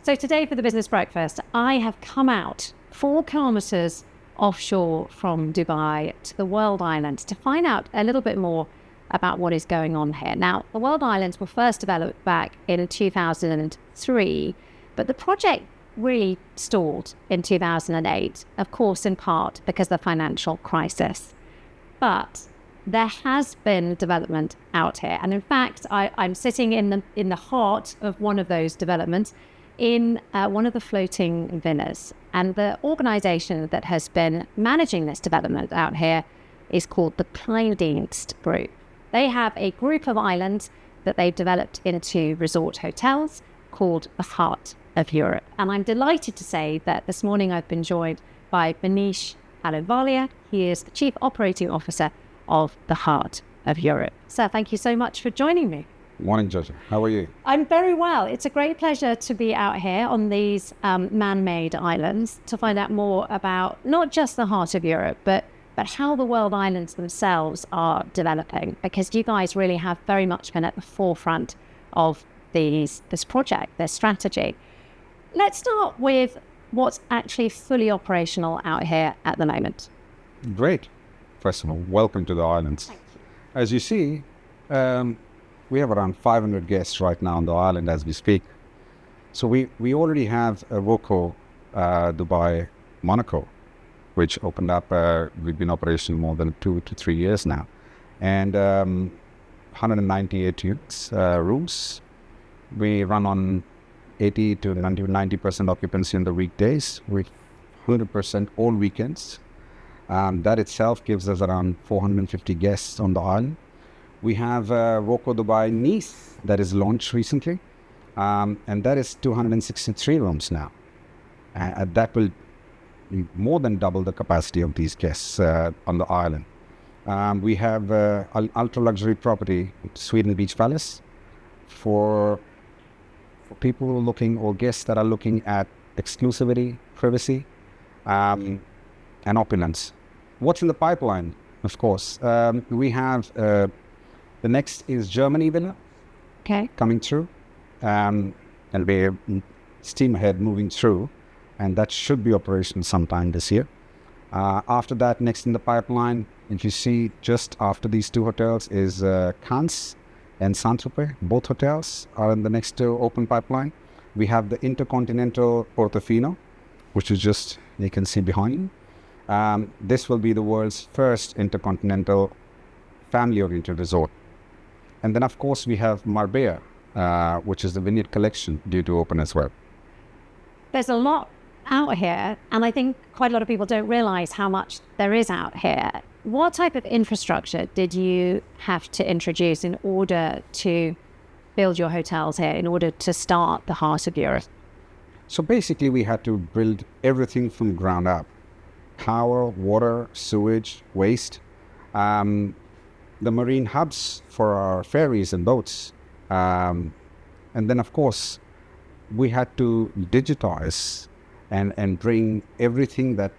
So today for the business breakfast, I have come out 4 kilometers offshore from Dubai to the World Islands to find out a little bit more about what is going on here. Now, the World Islands were first developed back in 2003, but the project really stalled in 2008, of course, in part because of the financial crisis. But there has been development out here. And in fact, I'm sitting in the heart of one of those developments in one of the floating villas. And the organization that has been managing this development out here is called the Kleindienst Group. They have a group of islands that they've developed into resort hotels called the Heart of Europe. And I'm delighted to say that this morning I've been joined by Manish Ahluwalia. He is the Chief Operating Officer of the Heart of Europe. Sir, thank you so much for joining me. Morning, Georgia. How are you? I'm very well. It's a great pleasure to be out here on these man-made islands to find out more about not just the Heart of Europe, but how the World Islands themselves are developing, because you guys really have very much been at the forefront of this project, this strategy. Let's start with what's actually fully operational out here at the moment. Great. First of all, welcome to the islands. Thank you. As you see, we have around 500 guests right now on the island as we speak. So we already have a Voco Dubai Monaco, which opened up. We've been operational more than 2 to 3 years now, and 198 units, rooms. We run on 80 to 90% occupancy in the weekdays, with 100% all weekends. That itself gives us around 450 guests on the island. We have Voco Dubai Nice that is launched recently, and that is 263 rooms now. That will more than double the capacity of these guests on the island. We have an ultra-luxury property, Sweden Beach Palace, for people looking, or guests that are looking at exclusivity, privacy, and opulence. What's in the pipeline? Of course, we have the next is Germany Villa, coming through, and we're steam ahead moving through, and that should be operational sometime this year. After that, next in the pipeline, if you see just after these 2 hotels is Cannes and Saint-Tropez. Both hotels are in the next open pipeline. We have the Intercontinental Portofino, which is just, you can see behind. This will be the world's first intercontinental family-oriented resort. And then, of course, we have Marbella, which is the Vineyard Collection, due to open as well. There's a lot out here, and I think quite a lot of people don't realize how much there is out here. What type of infrastructure did you have to introduce in order to build your hotels here, in order to start the Heart of Europe? So basically, we had to build everything from ground up. Power, water, sewage, waste. The marine hubs for our ferries and boats. And then, of course, we had to digitize and bring everything that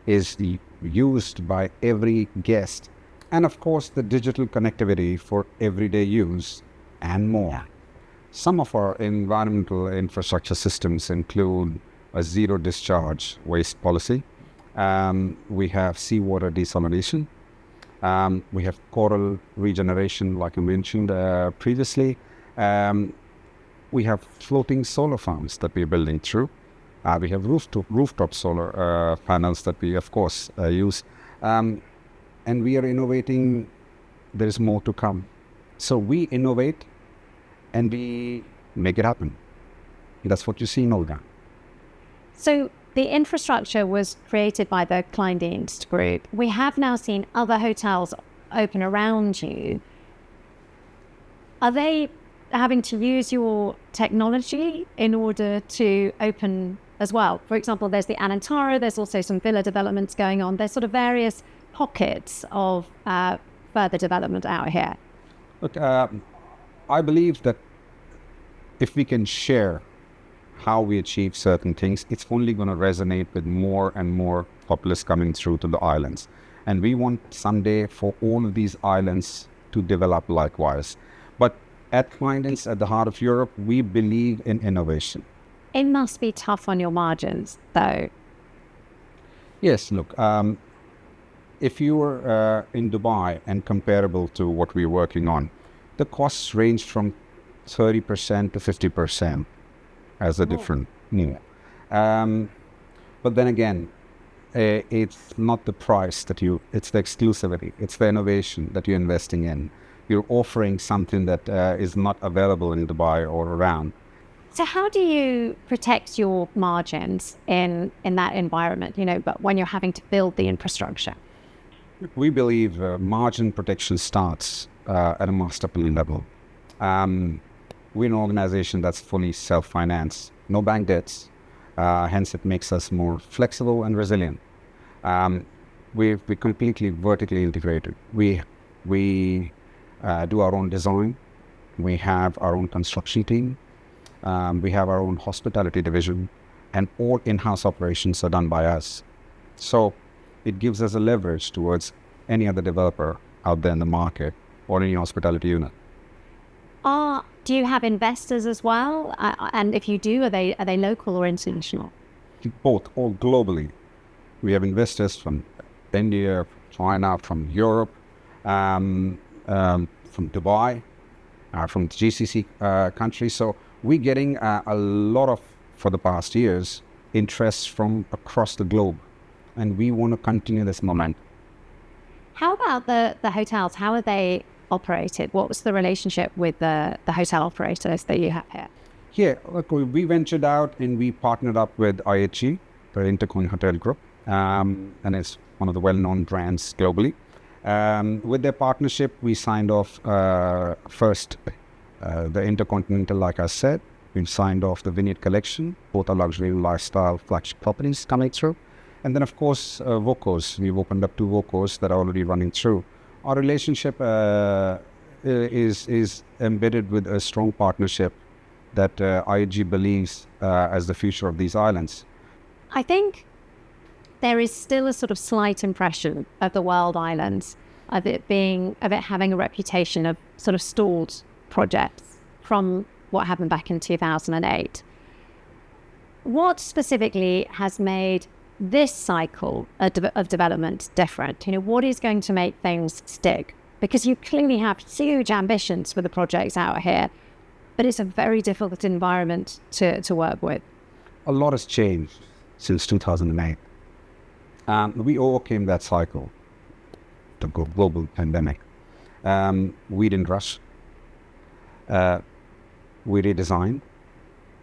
is used by every guest. And, of course, the digital connectivity for everyday use and more. Yeah. Some of our environmental infrastructure systems include a zero discharge waste policy. We have seawater desalination. We have coral regeneration, like I mentioned previously. We have floating solar farms that we're building through. We have rooftop solar panels that we, of course, use. And we are innovating. There is more to come. So we innovate and we make it happen. That's what you see in Olga. So the infrastructure was created by the Kleindienst Group. We have now seen other hotels open around you. Are they having to use your technology in order to open as well? For example, there's the Anantara, there's also some villa developments going on. There's sort of various pockets of further development out here. Look, I believe that if we can share how we achieve certain things, it's only going to resonate with more and more populace coming through to the islands. And we want someday for all of these islands to develop likewise. But at Kleindienst, at the Heart of Europe, we believe in innovation. It must be tough on your margins, though. Yes, look, if you were in Dubai and comparable to what we're working on, the costs range from 30% to 50% as a different new. But then again, it's not the price it's the exclusivity, it's the innovation that you're investing in. You're offering something that is not available in Dubai or around. So how do you protect your margins in that environment, but when you're having to build the infrastructure? We believe margin protection starts at a master plan level. We're an organization that's fully self-financed, no bank debts. Hence, it makes us more flexible and resilient. We're completely vertically integrated. We do our own design. We have our own construction team. We have our own hospitality division, and all in-house operations are done by us. So it gives us a leverage towards any other developer out there in the market or any hospitality unit. Do you have investors as well? And if you do, are they local or international? Both, all globally. We have investors from India, China, from Europe, from Dubai, from the GCC countries. So we're getting a lot of, for the past years, interest from across the globe. And we want to continue this momentum. How about the hotels? How are they operated? What was the relationship with the hotel operators that you have here? Yeah, look, we ventured out and we partnered up with IHG, the Executive Group, and it's one of the well-known brands globally. With their partnership, we signed off first the Intercontinental, like I said. We signed off the Vineyard Collection, both are luxury and lifestyle flagship properties coming through. And then, of course, Vocos. We've opened up 2 Vocos that are already running through. Our relationship is embedded with a strong partnership that IHG believes as the future of these islands. I think there is still a sort of slight impression of the World Islands, of it having a reputation of sort of stalled projects from what happened back in 2008. What specifically has made this cycle of development different? What is going to make things stick? Because you clearly have huge ambitions for the projects out here, but it's a very difficult environment to work with. A lot has changed since 2008. We overcame that cycle, the global pandemic. We didn't rush. We redesigned.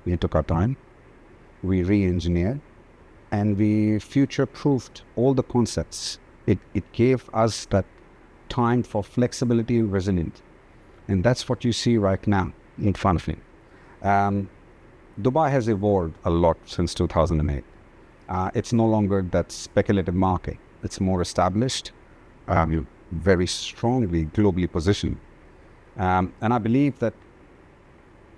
We took our time. We re-engineered. And we future-proofed all the concepts. It gave us that time for flexibility and resilience. And that's what you see right now in front of me. Dubai has evolved a lot since 2008. It's no longer that speculative market. It's more established, very strongly globally positioned. And I believe that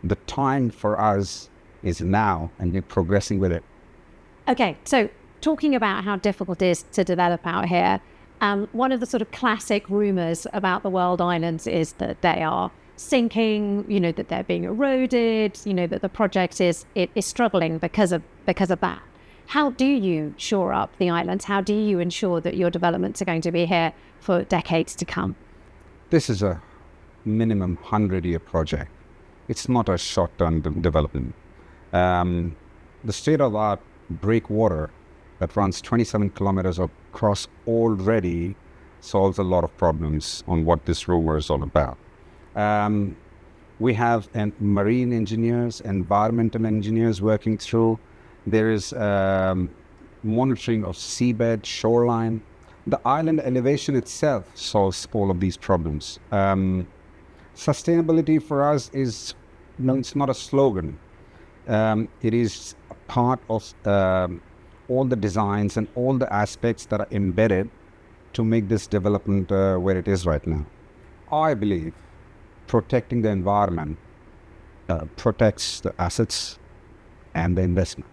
the time for us is now, and we're progressing with it. Okay, so talking about how difficult it is to develop out here, one of the sort of classic rumors about the World Islands is that they are sinking, that they're being eroded, that the project is struggling because of that. How do you shore up the islands? How do you ensure that your developments are going to be here for decades to come? This is a minimum 100-year project. It's not a short-term development. The state-of-the-art breakwater that runs 27 kilometers across already solves a lot of problems on what this rumor is all about. We have marine engineers, environmental engineers working through. There is monitoring of seabed, shoreline. The island elevation itself solves all of these problems. Sustainability for us is, it's not a slogan. It is a part of all the designs and all the aspects that are embedded to make this development where it is right now. I believe protecting the environment protects the assets and the investment.